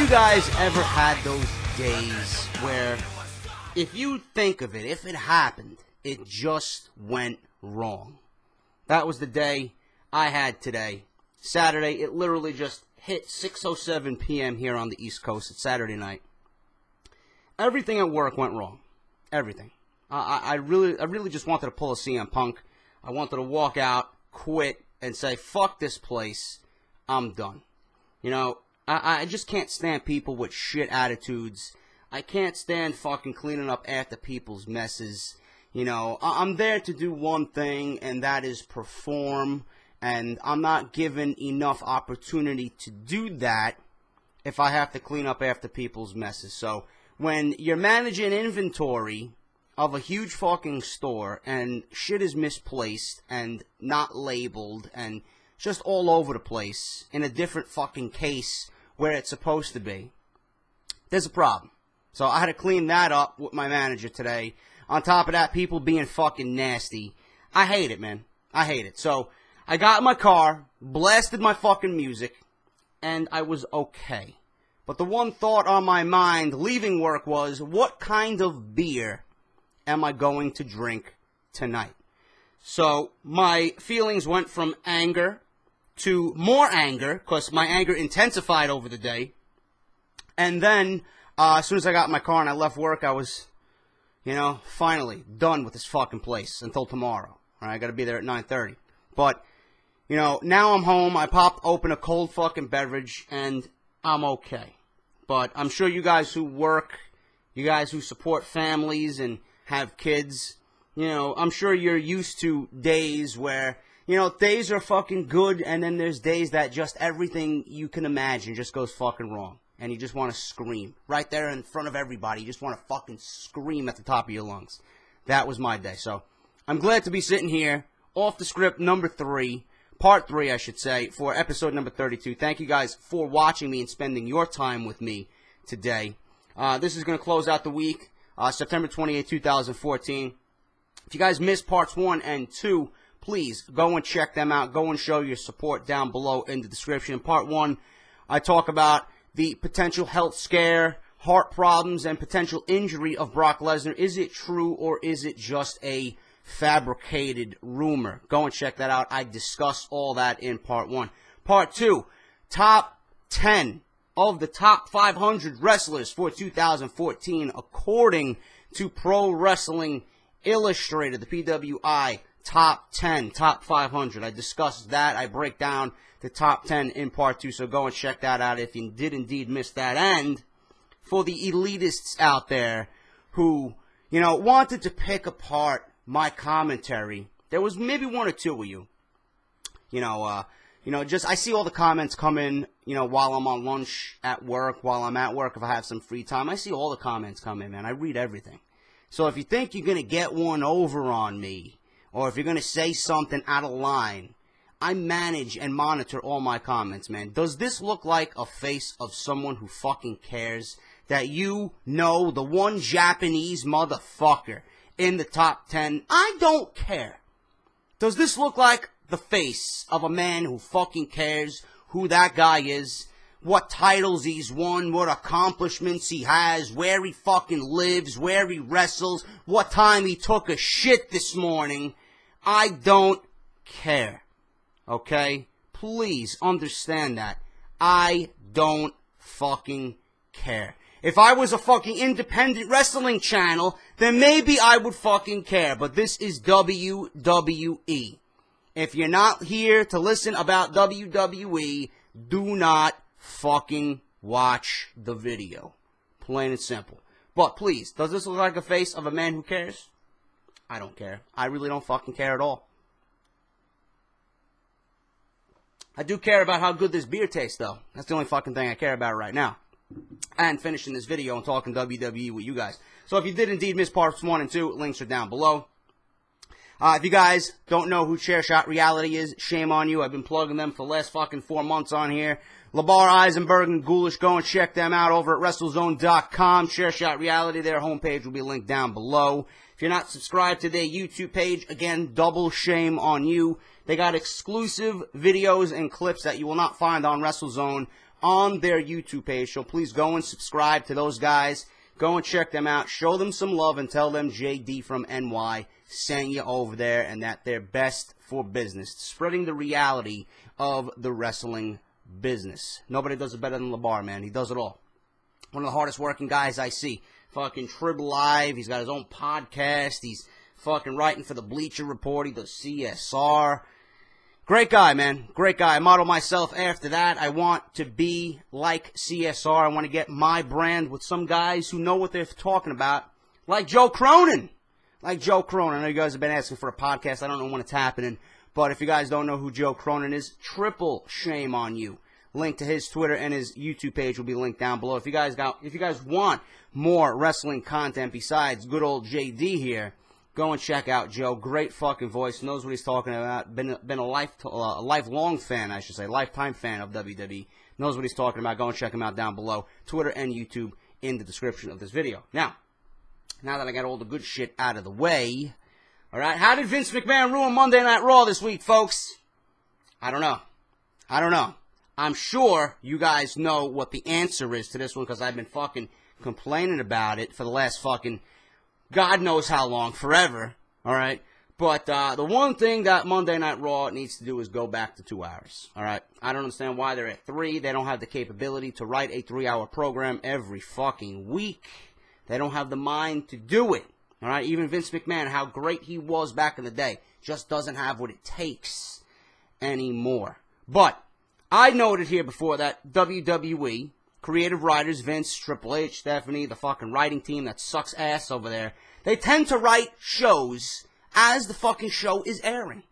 guys ever had those days where, if you think of it, if it happened, it just went wrong? That was the day I had today. Saturday, it literally just hit 6:07 p.m. here on the East Coast. It's Saturday night. Everything at work went wrong. Everything. I really just wanted to pull a CM Punk. I wanted to walk out, quit, and say, fuck this place. I'm done. You know, I just can't stand people with shit attitudes. I can't stand fucking cleaning up after people's messes. You know, I'm there to do one thing, and that is perform. And I'm not given enough opportunity to do that if I have to clean up after people's messes. So when you're managing inventory of a huge fucking store and shit is misplaced and not labeled and just all over the place in a different fucking case where it's supposed to be, there's a problem. So I had to clean that up with my manager today. On top of that, people being fucking nasty. I hate it, man. I hate it. So I got in my car, blasted my fucking music, and I was okay. But the one thought on my mind leaving work was, what kind of beer am I going to drink tonight? So my feelings went from anger to more anger, because my anger intensified over the day. And then, as soon as I got in my car and I left work, I was, you know, finally done with this fucking place until tomorrow. All right, I got to be there at 9:30. But, you know, now I'm home. I popped open a cold fucking beverage, and I'm okay. But I'm sure you guys who work, you guys who support families and have kids, you know, I'm sure you're used to days where, you know, days are fucking good, and then there's days that just everything you can imagine just goes fucking wrong. And you just want to scream. Right there in front of everybody, you just want to fucking scream at the top of your lungs. That was my day. So I'm glad to be sitting here, off the script number 3, part 3, I should say, for episode number 32. Thank you guys for watching me and spending your time with me today. This is going to close out the week, September 28, 2014. If you guys missed parts 1 and 2, please go and check them out. Go and show your support down below in the description. In part 1, I talk about the potential health scare, heart problems, and potential injury of Brock Lesnar. Is it true, or is it just a fabricated rumor? Go and check that out. I discuss all that in part 1. Part 2, top 10 of the top 500 wrestlers for 2014 according to Pro Wrestling Illustrated, the PWI top 10, top 500. I discuss that. I break down the top 10 in part 2, so go and check that out if you did indeed miss that. And for the elitists out there who, you know, wanted to pick apart my commentary, there was maybe one or two of you. You know, just I see all the comments come in, you know, while I'm on lunch at work, while I'm at work, if I have some free time. I see all the comments come in, man. I read everything. So if you think you're going to get one over on me, or if you're going to say something out of line, I manage and monitor all my comments, man. Does this look like a face of someone who fucking cares that you know the one Japanese motherfucker in the top 10? I don't care. Does this look like the face of a man who fucking cares who that guy is, what titles he's won, what accomplishments he has, where he fucking lives, where he wrestles, what time he took a shit this morning? I don't care. Okay? Please understand that. I don't fucking care. If I was a fucking independent wrestling channel, then maybe I would fucking care. But this is WWE. If you're not here to listen about WWE, do not fucking watch the video. Plain and simple. But please, does this look like a face of a man who cares? I don't care. I really don't fucking care at all. I do care about how good this beer tastes, though. That's the only fucking thing I care about right now. And finishing this video and talking WWE with you guys. So if you did indeed miss parts 1 and 2, links are down below. If you guys don't know who Chairshot Reality is, shame on you. I've been plugging them for the last fucking 4 months on here. LeBar, Eisenberg, and Ghoulish, go and check them out over at WrestleZone.com. Chairshot Reality, their homepage will be linked down below. If you're not subscribed to their YouTube page, again, double shame on you. They got exclusive videos and clips that you will not find on WrestleZone on their YouTube page. So please go and subscribe to those guys. Go and check them out. Show them some love and tell them JD from NY sent you over there and that they're best for business. Spreading the reality of the wrestling business. Nobody does it better than LeBar, man. He does it all. One of the hardest working guys I see. Fucking Trib Live. He's got his own podcast. He's fucking writing for the Bleacher Report. He does CSR. Great guy, man. Great guy. I model myself after that. I want to be like CSR. I want to get my brand with some guys who know what they're talking about. Like Joe Cronin. Like Joe Cronin. I know you guys have been asking for a podcast. I don't know when it's happening. But if you guys don't know who Joe Cronin is, triple shame on you. Link to his Twitter and his YouTube page will be linked down below. If you guys want more wrestling content besides good old JD here, go and check out Joe. Great fucking voice. Knows what he's talking about. Been a lifelong fan, I should say. Lifetime fan of WWE. Knows what he's talking about. Go and check him out down below. Twitter and YouTube in the description of this video. Now that I got all the good shit out of the way, all right, how did Vince McMahon ruin Monday Night Raw this week, folks? I don't know. I'm sure you guys know what the answer is to this one because I've been fucking complaining about it for the last fucking God knows how long, forever, all right? But the one thing that Monday Night Raw needs to do is go back to 2 hours, all right? I don't understand why they're at 3. They don't have the capability to write a 3-hour program every fucking week. They don't have the mind to do it, all right? Even Vince McMahon, how great he was back in the day, just doesn't have what it takes anymore. But I noted here before that WWE creative writers, Vince, Triple H, Stephanie, the fucking writing team that sucks ass over there, they tend to write shows as the fucking show is airing.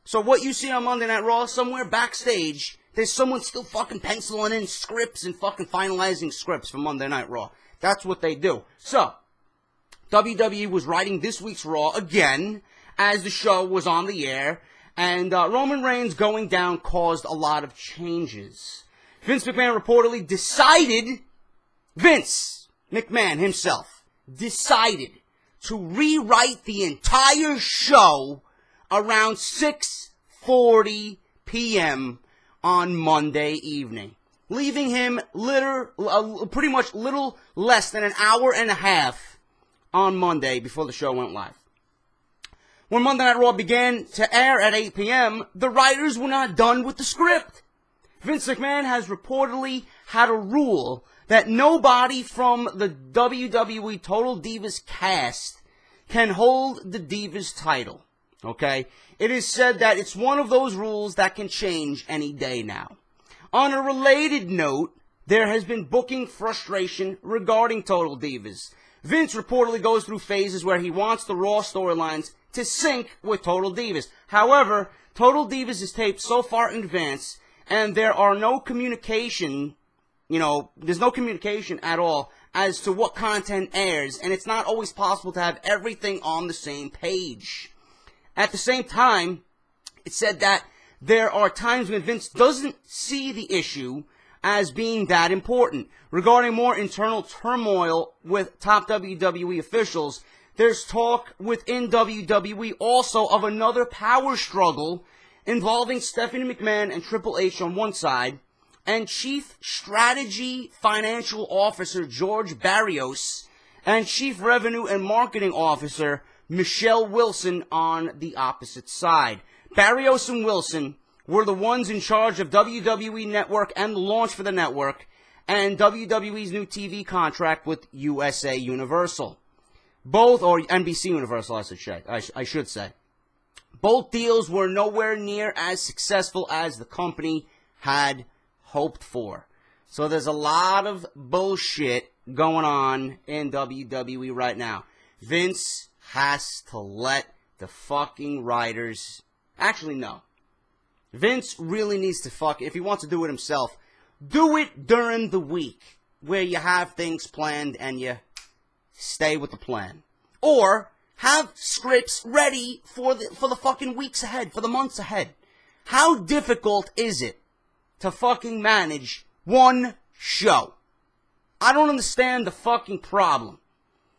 So what you see on Monday Night Raw, somewhere backstage, there's someone still fucking penciling in scripts and fucking finalizing scripts for Monday Night Raw. That's what they do. So, WWE was writing this week's Raw again as the show was on the air, and Roman Reigns going down caused a lot of changes. Vince McMahon reportedly decided, Vince McMahon himself, decided to rewrite the entire show around 6:40 p.m. on Monday evening, leaving him pretty much little less than an hour and a half on Monday before the show went live. When Monday Night Raw began to air at 8 p.m., the writers were not done with the script. Vince McMahon has reportedly had a rule that nobody from the WWE Total Divas cast can hold the Divas title, okay? It is said that it's one of those rules that can change any day now. On a related note, there has been booking frustration regarding Total Divas. Vince reportedly goes through phases where he wants the Raw storylines to sync with Total Divas. However, Total Divas is taped so far in advance, and there are no communication, there's no communication at all as to what content airs, and it's not always possible to have everything on the same page. At the same time, it said that there are times when Vince doesn't see the issue as being that important. Regarding more internal turmoil with top WWE officials, there's talk within WWE also of another power struggle involving Stephanie McMahon and Triple H on one side, and Chief Strategy Financial Officer George Barrios and Chief Revenue and Marketing Officer Michelle Wilson on the opposite side. Barrios and Wilson were the ones in charge of WWE Network and the launch for the network, and WWE's new TV contract with USA Universal. Both, or NBC Universal, I should say. Both deals were nowhere near as successful as the company had hoped for. So there's a lot of bullshit going on in WWE right now. Vince has to let the fucking writers... Actually, no. Vince really needs to if he wants to do it himself, do it during the week where you have things planned and you stay with the plan. Or have scripts ready for the fucking weeks ahead, for the months ahead. How difficult is it to fucking manage one show? I don't understand the fucking problem.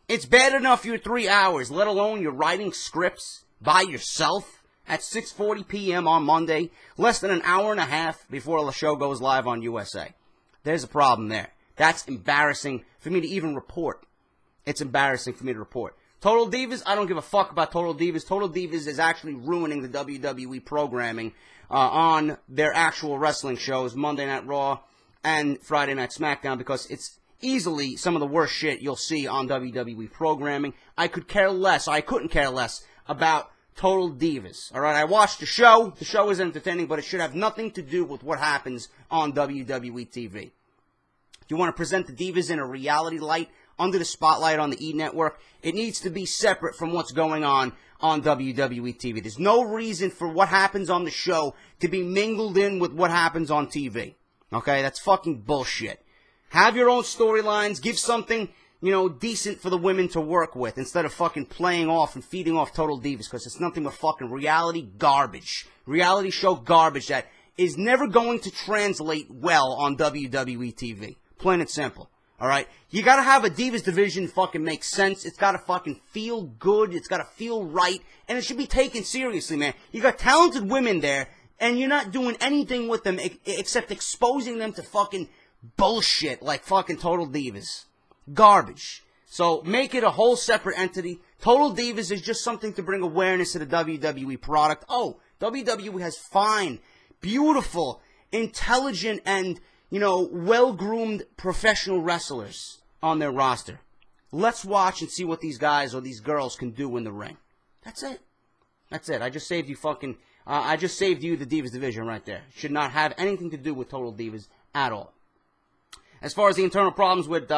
It's bad enough you're 3 hours, let alone you're writing scripts by yourself at 6:40 p.m. on Monday, less than an hour and a half before the show goes live on USA. There's a problem there. That's embarrassing for me to even report. It's embarrassing for me to report. Total Divas, I don't give a fuck about Total Divas. Total Divas is actually ruining the WWE programming on their actual wrestling shows, Monday Night Raw and Friday Night SmackDown, because it's easily some of the worst shit you'll see on WWE programming. I couldn't care less about Total Divas. Alright, I watched the show. The show is entertaining, but it should have nothing to do with what happens on WWE TV. You want to present the Divas in a reality light, under the spotlight on the E! Network, it needs to be separate from what's going on WWE TV. There's no reason for what happens on the show to be mingled in with what happens on TV. Okay, that's fucking bullshit. Have your own storylines, give something, decent for the women to work with, instead of fucking playing off and feeding off Total Divas, because it's nothing but fucking reality garbage. Reality show garbage that is never going to translate well on WWE TV. Plain and simple. Alright? You gotta have a Divas division fucking make sense. It's gotta fucking feel good. It's gotta feel right. And it should be taken seriously, man. You got talented women there, and you're not doing anything with them except exposing them to fucking bullshit like fucking Total Divas. Garbage. So, make it a whole separate entity. Total Divas is just something to bring awareness to the WWE product. Oh, WWE has fine, beautiful, intelligent, and well-groomed professional wrestlers on their roster. Let's watch and see what these guys or these girls can do in the ring. That's it. That's it. I just saved you the Divas division right there. Should not have anything to do with Total Divas at all. As far as the internal problems with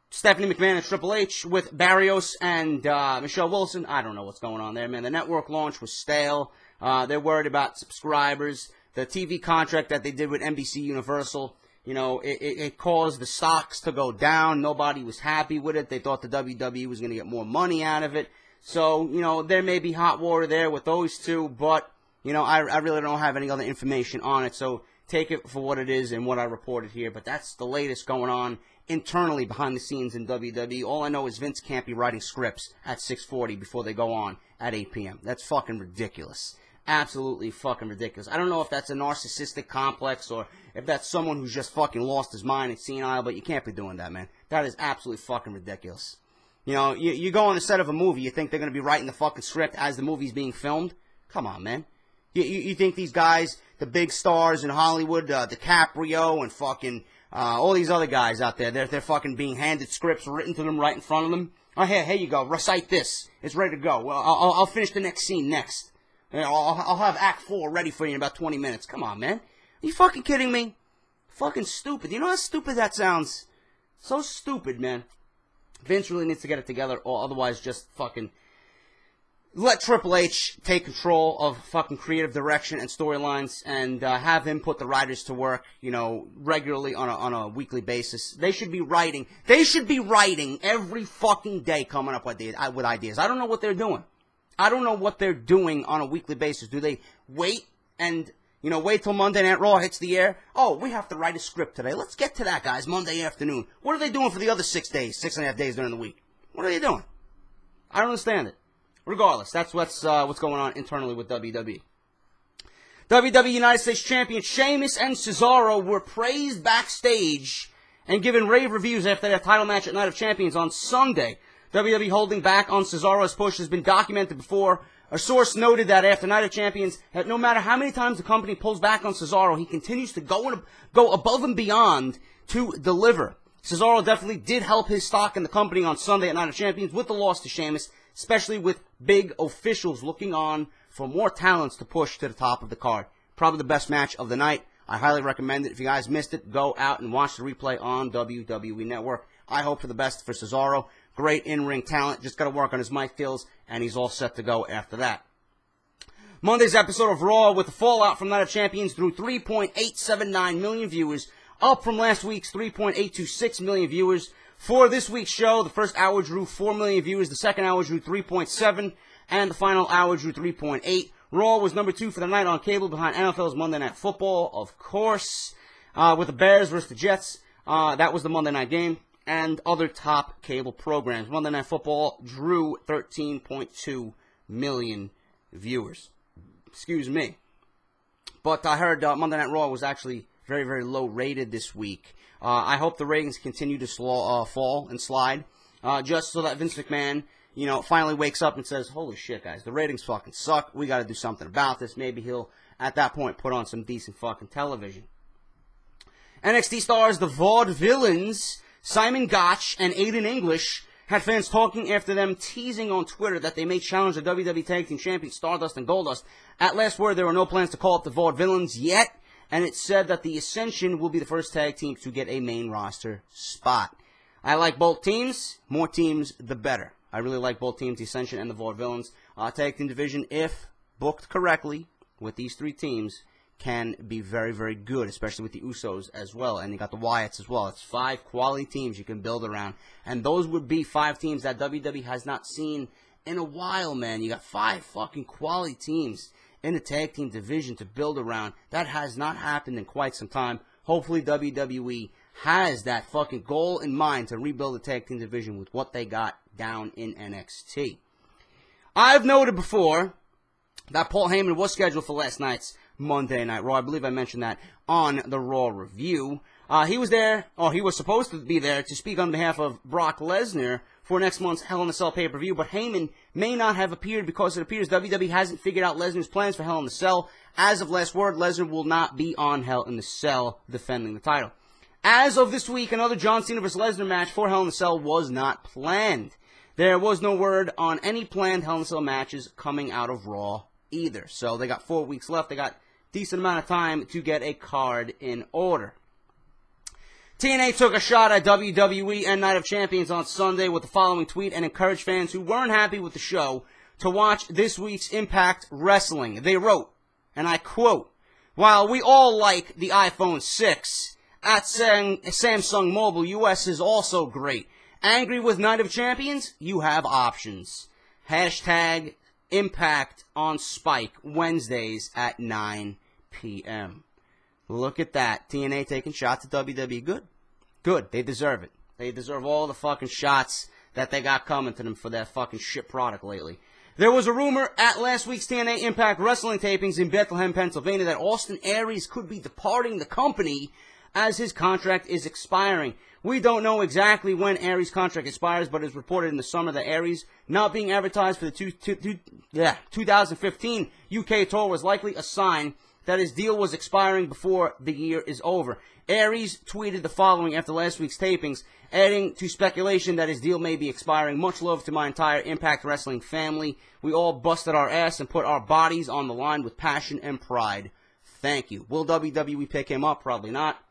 Stephanie McMahon and Triple H, with Barrios and Michelle Wilson, I don't know what's going on there, man. The network launch was stale. They're worried about subscribers. The TV contract that they did with NBC Universal, it caused the stocks to go down. Nobody was happy with it. They thought the WWE was going to get more money out of it. So, there may be hot water there with those two, but, I really don't have any other information on it. So, take it for what it is and what I reported here. But that's the latest going on internally behind the scenes in WWE. All I know is Vince can't be writing scripts at 6:40 before they go on at 8 p.m. That's fucking ridiculous. Absolutely fucking ridiculous. I don't know if that's a narcissistic complex or if that's someone who's just fucking lost his mind and senile, but you can't be doing that, man. That is absolutely fucking ridiculous. You go on the set of a movie, you think they're going to be writing the fucking script as the movie's being filmed? Come on, man. You think these guys, the big stars in Hollywood, DiCaprio and fucking all these other guys out there, they're fucking being handed scripts written to them right in front of them? Oh, here you go. Recite this. It's ready to go. Well, I'll finish the next scene next. I'll have Act 4 ready for you in about 20 minutes. Come on, man. Are you fucking kidding me? Fucking stupid. You know how stupid that sounds? So stupid, man. Vince really needs to get it together, or otherwise just fucking let Triple H take control of fucking creative direction and storylines, and have him put the writers to work, regularly on a weekly basis. They should be writing every fucking day, coming up with ideas. I don't know what they're doing. I don't know what they're doing on a weekly basis. Do they wait and, wait till Monday Night Raw hits the air? Oh, we have to write a script today. Let's get to that, guys, Monday afternoon. What are they doing for the other 6 days, 6.5 days during the week? What are they doing? I don't understand it. Regardless, that's what's going on internally with WWE. WWE United States Champion Sheamus and Cesaro were praised backstage and given rave reviews after their title match at Night of Champions on Sunday. WWE holding back on Cesaro's push has been documented before. A source noted that after Night of Champions, that no matter how many times the company pulls back on Cesaro, he continues to go above and beyond to deliver. Cesaro definitely did help his stock in the company on Sunday at Night of Champions with the loss to Sheamus, especially with big officials looking on for more talents to push to the top of the card. Probably the best match of the night. I highly recommend it. If you guys missed it, go out and watch the replay on WWE Network. I hope for the best for Cesaro. Great in-ring talent. Just got to work on his mic skills, and he's all set to go after that. Monday's episode of Raw with the fallout from Night of Champions drew 3.879 million viewers, up from last week's 3.826 million viewers. For this week's show, the first hour drew 4 million viewers, the second hour drew 3.7, and the final hour drew 3.8. Raw was number 2 for the night on cable behind NFL's Monday Night Football, of course, with the Bears versus the Jets. That was the Monday night game. And other top cable programs. Monday Night Football drew 13.2 million viewers. Excuse me. But I heard Monday Night Raw was actually very, very low rated this week. I hope the ratings continue to fall and slide, just so that Vince McMahon, finally wakes up and says, holy shit, guys, the ratings fucking suck. We got to do something about this. Maybe he'll, at that point, put on some decent fucking television. NXT stars, the Vaudevillains, Simon Gotch and Aiden English, had fans talking after them teasing on Twitter that they may challenge the WWE Tag Team Champions Stardust and Goldust. At last word, there were no plans to call up the Vaudevillains yet, and it said that the Ascension will be the first tag team to get a main roster spot. I like both teams. More teams, the better. I really like both teams, the Ascension and the Vaudevillains. Tag team division, if booked correctly with these three teams, can be very, very good, especially with the Usos as well. And you got the Wyatts as well. It's 5 quality teams you can build around. And those would be 5 teams that WWE has not seen in a while, man. You got 5 fucking quality teams in the tag team division to build around. That has not happened in quite some time. Hopefully WWE has that fucking goal in mind to rebuild the tag team division with what they got down in NXT. I've noted before that Paul Heyman was scheduled for last night's Monday Night Raw. I believe I mentioned that on the Raw review. He was there, or he was supposed to be there, to speak on behalf of Brock Lesnar for next month's Hell in a Cell pay-per-view, but Heyman may not have appeared because it appears WWE hasn't figured out Lesnar's plans for Hell in a Cell. As of last word, Lesnar will not be on Hell in a Cell defending the title. As of this week, another John Cena vs. Lesnar match for Hell in a Cell was not planned. There was no word on any planned Hell in a Cell matches coming out of Raw either. So they got 4 weeks left. They got decent amount of time to get a card in order. TNA took a shot at WWE and Night of Champions on Sunday with the following tweet and encouraged fans who weren't happy with the show to watch this week's Impact Wrestling. They wrote, and I quote, "While we all like the iPhone 6, at Samsung Mobile US is also great. Angry with Night of Champions? You have options. Hashtag Impact on Spike, Wednesdays at 9 p.m. Look at that. TNA taking shots at WWE. Good. Good. They deserve it. They deserve all the fucking shots that they got coming to them for that fucking shit product lately. There was a rumor at last week's TNA Impact Wrestling tapings in Bethlehem, Pennsylvania, that Austin Aries could be departing the company as his contract is expiring. We don't know exactly when Aries' contract expires, but it's reported in the summer that Aries, not being advertised for the 2015 UK tour, was likely a sign that his deal was expiring before the year is over. Aries tweeted the following after last week's tapings, adding to speculation that his deal may be expiring. "Much love to my entire Impact Wrestling family. We all busted our ass and put our bodies on the line with passion and pride. Thank you." Will WWE pick him up? Probably not.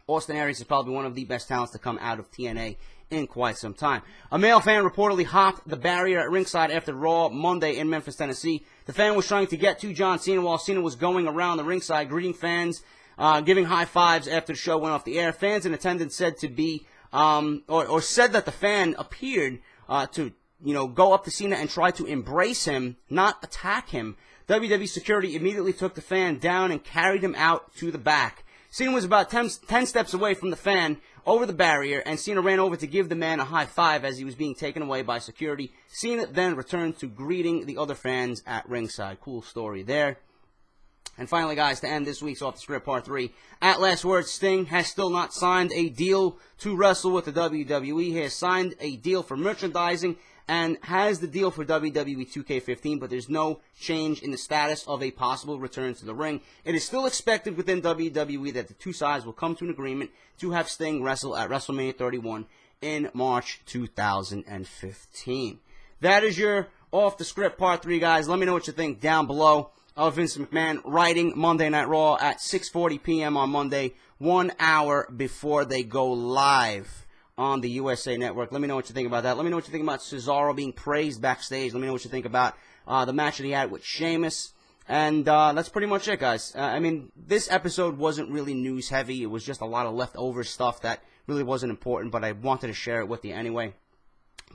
Austin Aries is probably one of the best talents to come out of TNA in quite some time. A male fan reportedly hopped the barrier at ringside after Raw Monday in Memphis, Tennessee. The fan was trying to get to John Cena while Cena was going around the ringside, greeting fans, giving high fives after the show went off the air. Fans in attendance said to be, or said that the fan appeared to, go up to Cena and try to embrace him, not attack him. WWE security immediately took the fan down and carried him out to the back. Cena was about 10 steps away from the fan over the barrier, and Cena ran over to give the man a high five as he was being taken away by security. Cena then returned to greeting the other fans at ringside. Cool story there. And finally, guys, to end this week's Off the Script Part 3, at last word, Sting has still not signed a deal to wrestle with the WWE. He has signed a deal for merchandising and has the deal for WWE 2K15, but there's no change in the status of a possible return to the ring. It is still expected within WWE that the two sides will come to an agreement to have Sting wrestle at WrestleMania 31 in March 2015. That is your Off the Script Part 3, guys. Let me know what you think down below of Vince McMahon writing Monday Night Raw at 6:40 p.m. on Monday, 1 hour before they go live on the USA Network. Let me know what you think about that. Let me know what you think about Cesaro being praised backstage. Let me know what you think about the match that he had with Sheamus. And that's pretty much it, guys. This episode wasn't really news heavy. It was just a lot of leftover stuff that really wasn't important, but I wanted to share it with you anyway.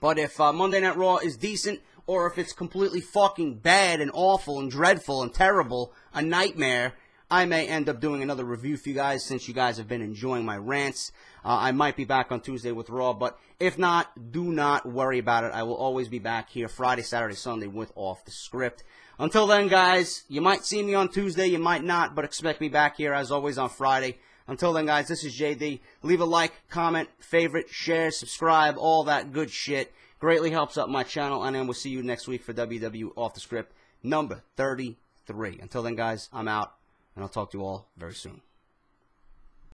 But if Monday Night Raw is decent, or if it's completely fucking bad and awful and dreadful and terrible, a nightmare, I may end up doing another review for you guys since you guys have been enjoying my rants. I might be back on Tuesday with Raw, but if not, do not worry about it. I will always be back here Friday, Saturday, Sunday with Off the Script. Until then, guys, you might see me on Tuesday, you might not, but expect me back here as always on Friday. Until then, guys, this is JD. Leave a like, comment, favorite, share, subscribe, all that good shit. Greatly helps out my channel, and then we'll see you next week for WWE Off the Script number 33. Until then, guys, I'm out, and I'll talk to you all very soon.